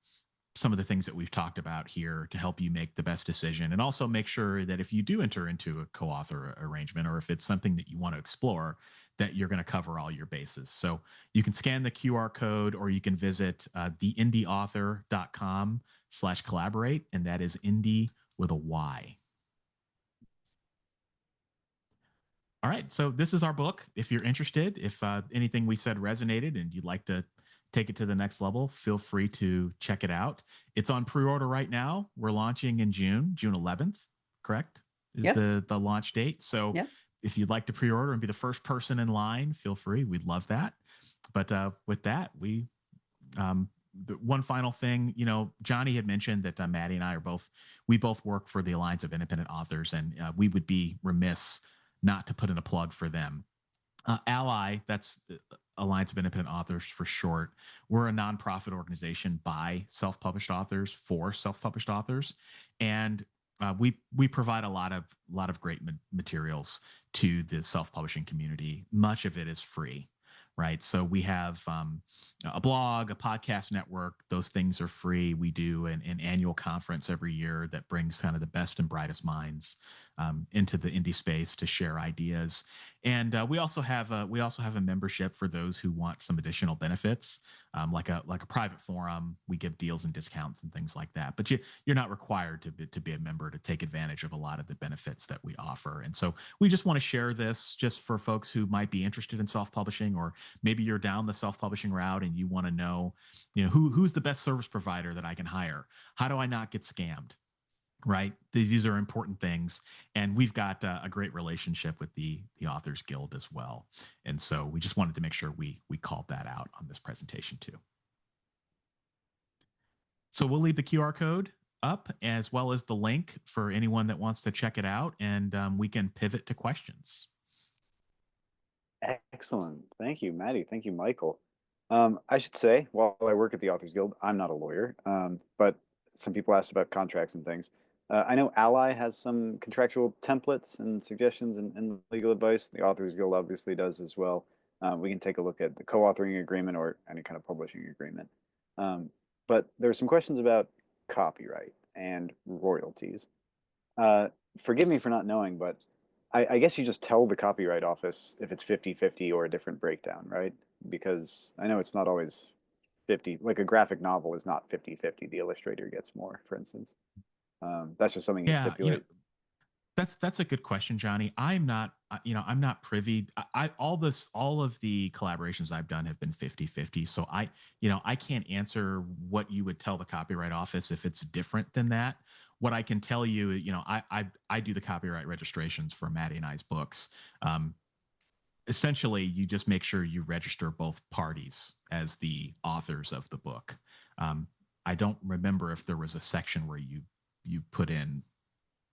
some of the things that we've talked about here to help you make the best decision, and also make sure that if you do enter into a co-author arrangement, or if it's something that you want to explore, that you're going to cover all your bases. So you can scan the QR code, or you can visit theindyauthor.com/collaborate, and that is indie with a Y. All right, so this is our book. If you're interested, if anything we said resonated and you'd like to take it to the next level, feel free to check it out. It's on pre-order right now. We're launching in June 11th, correct? Is Yep. the launch date. So Yep. if you'd like to pre-order and be the first person in line, feel free. We'd love that. But with that, the one final thing, Johnny had mentioned that Matty and I we both work for the Alliance of Independent Authors, and we would be remiss not to put in a plug for them. Ally, that's Alliance of Independent Authors for short. We're a nonprofit organization by self-published authors for self-published authors, and we provide a lot of great materials to the self-publishing community. Much of it is free, right? So we have a blog, a podcast network. Those things are free. We do an annual conference every year that brings kind of the best and brightest minds into the indie space to share ideas. And we also have a membership for those who want some additional benefits, like a private forum. We give deals and discounts and things like that. But you're not required to be a member to take advantage of a lot of the benefits that we offer. And so we just want to share this just for folks who might be interested in self-publishing, or maybe you're down the self-publishing route and you want to know, who's the best service provider that I can hire? How do I not get scammed? Right? These are important things. And we've got a great relationship with the Authors Guild as well. And so we just wanted to make sure we called that out on this presentation too. So we'll leave the QR code up, as well as the link for anyone that wants to check it out, and we can pivot to questions. Excellent. Thank you, Matty. Thank you, Michael. I should say, while I work at the Authors Guild, I'm not a lawyer, but some people asked about contracts and things. I know Ally has some contractual templates and suggestions and legal advice. The Authors Guild obviously does as well. We can take a look at the co-authoring agreement or any kind of publishing agreement. But there are some questions about copyright and royalties. Forgive me for not knowing, but I guess you just tell the Copyright Office if it's 50-50 or a different breakdown, right? Because I know it's not always 50, like a graphic novel is not 50-50. The illustrator gets more, for instance. That's just something you stipulate. That's a good question, Johnny. I'm not privy. All of the collaborations I've done have been 50-50. So I can't answer what you would tell the Copyright Office if it's different than that. What I can tell you, I do the copyright registrations for Matty and I's books. Essentially, you just make sure you register both parties as the authors of the book. I don't remember if there was a section where you put in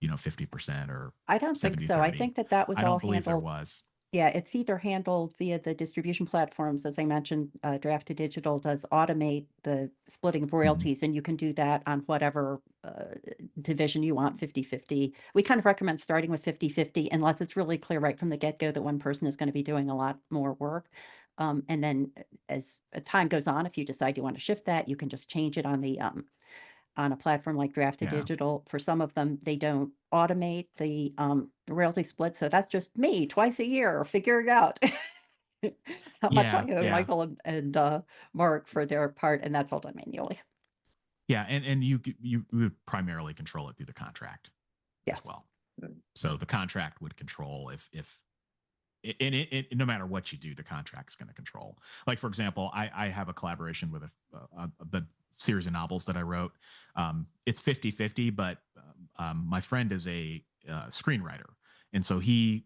50% or I don't think 70, so. I 30. think that was I all don't believe there handled. was. Yeah, it's either handled via the distribution platforms. As I mentioned, Draft to Digital does automate the splitting of royalties, and you can do that on whatever division you want, 50-50. We kind of recommend starting with 50-50 unless it's really clear right from the get-go that one person is going to be doing a lot more work. And then as time goes on, if you decide you want to shift that, you can just change it on the on a platform like Draft to Yeah. Digital. For some of them, they don't automate the royalty split. So that's just me twice a year figuring out how much I owe Yeah. Michael and Mark for their part, and that's all done manually. Yeah, and you would primarily control it through the contract Yes. as well. Mm. So the contract would control if no matter what you do, the contract's going to control. Like, for example, I have a collaboration with the series of novels that I wrote. It's 50-50, but my friend is a screenwriter. And so he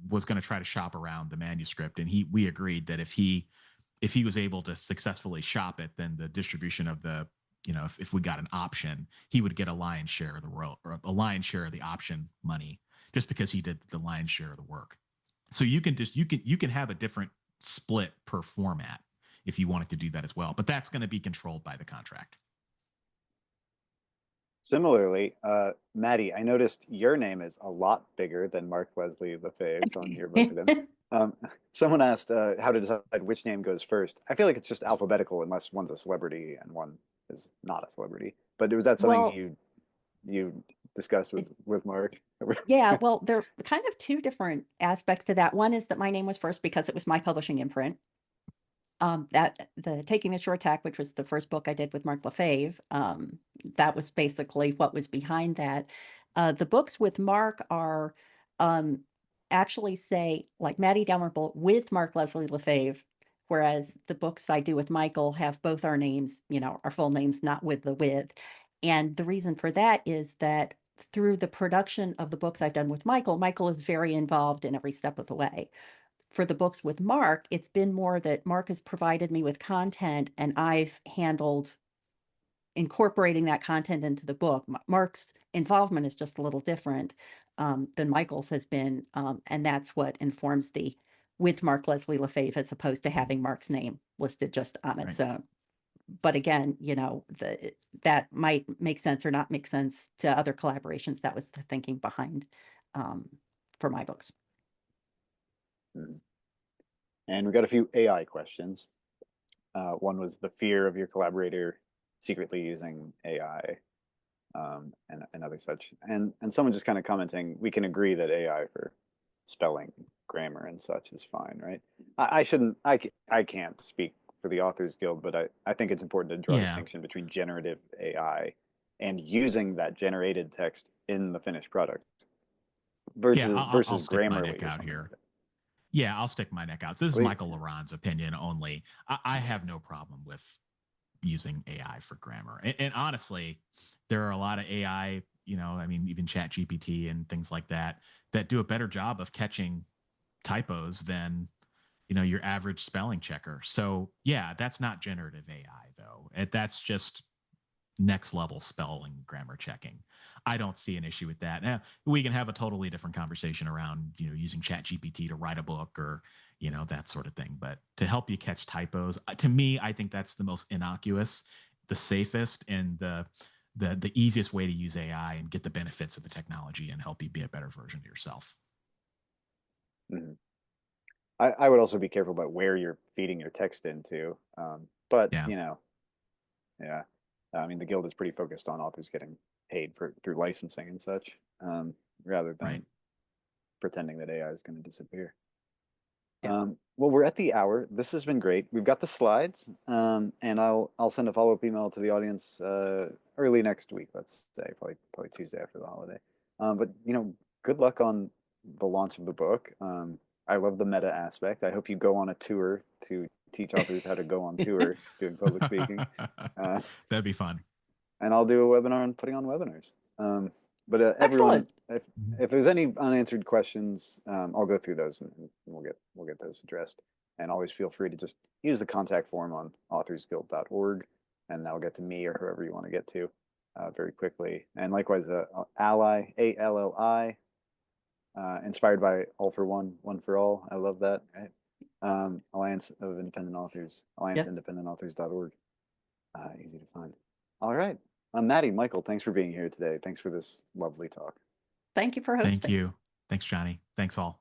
was going to try to shop around the manuscript. And we agreed that if he was able to successfully shop it, then the distribution of the, if we got an option, he would get a lion's share of the world, or a lion's share of the option money, just because he did the lion's share of the work. So you can have a different split per format if you wanted to do that as well, but that's going to be controlled by the contract. Similarly, Matty, I noticed your name is a lot bigger than Mark Leslie Lefebvre's on your book of them. Someone asked how to decide which name goes first. I feel like it's just alphabetical unless one's a celebrity and one is not a celebrity. But was that something Well, you discussed with Mark? yeah, well, there are kind of two different aspects to that. One is that my name was first because it was my publishing imprint. That the Taking the Short Tack, which was the first book I did with Mark Lefebvre, that was basically what was behind that. The books with Mark are actually say like Matty Dalrymple with Mark Leslie Lefebvre, whereas the books I do with Michael have both our names, our full names, not with the with. And the reason for that is that through the production of the books I've done with Michael, Michael is very involved in every step of the way. For the books with Mark, it's been more that Mark has provided me with content and I've handled incorporating that content into the book. Mark's involvement is just a little different than Michael's has been. And that's what informs the with Mark Leslie Lefebvre, as opposed to having Mark's name listed just on its own. But again, that might make sense or not make sense to other collaborations. That was the thinking behind for my books. And we got a few AI questions. One was the fear of your collaborator secretly using AI, and other such. And someone just kind of commenting, we can agree that AI for spelling, grammar, and such is fine, right? I can't speak for the Authors Guild, but I think it's important to draw a distinction between generative AI and using that generated text in the finished product versus grammar out here. Yeah, I'll stick my neck out. So this is Michael Lerond's opinion only. I have no problem with using AI for grammar. And honestly, there are a lot of AI, even ChatGPT and things like that do a better job of catching typos than, your average spelling checker. So yeah, that's not generative AI though. That's just next level spelling grammar checking. I don't see an issue with that. Now, we can have a totally different conversation around, using ChatGPT to write a book or, that sort of thing. But to help you catch typos, to me, I think that's the most innocuous, the safest, and the easiest way to use AI and get the benefits of the technology and help you be a better version of yourself. Mm-hmm. I would also be careful about where you're feeding your text into. But yeah. I mean, the Guild is pretty focused on authors getting paid through licensing and such, rather than pretending that AI is going to disappear. Well, we're at the hour. This has been great. We've got the slides, and I'll send a follow-up email to the audience early next week. Let's say probably Tuesday after the holiday. But good luck on the launch of the book. I love the meta aspect. I hope you go on a tour to teach authors how to go on tour doing public speaking. That'd be fun. And I'll do a webinar on putting on webinars. But everyone, if there's any unanswered questions, I'll go through those and we'll get those addressed. And always feel free to just use the contact form on authorsguild.org, and that'll get to me or whoever you want to get to very quickly. And likewise, Ally, ALLI, inspired by All for One, One for All. I love that. Right? Alliance of Independent Authors, allianceindependentauthors.org. Easy to find. All right. Matty, Michael, thanks for being here today. Thanks for this lovely talk. Thank you for hosting. Thank you. Thanks, Johnny. Thanks all.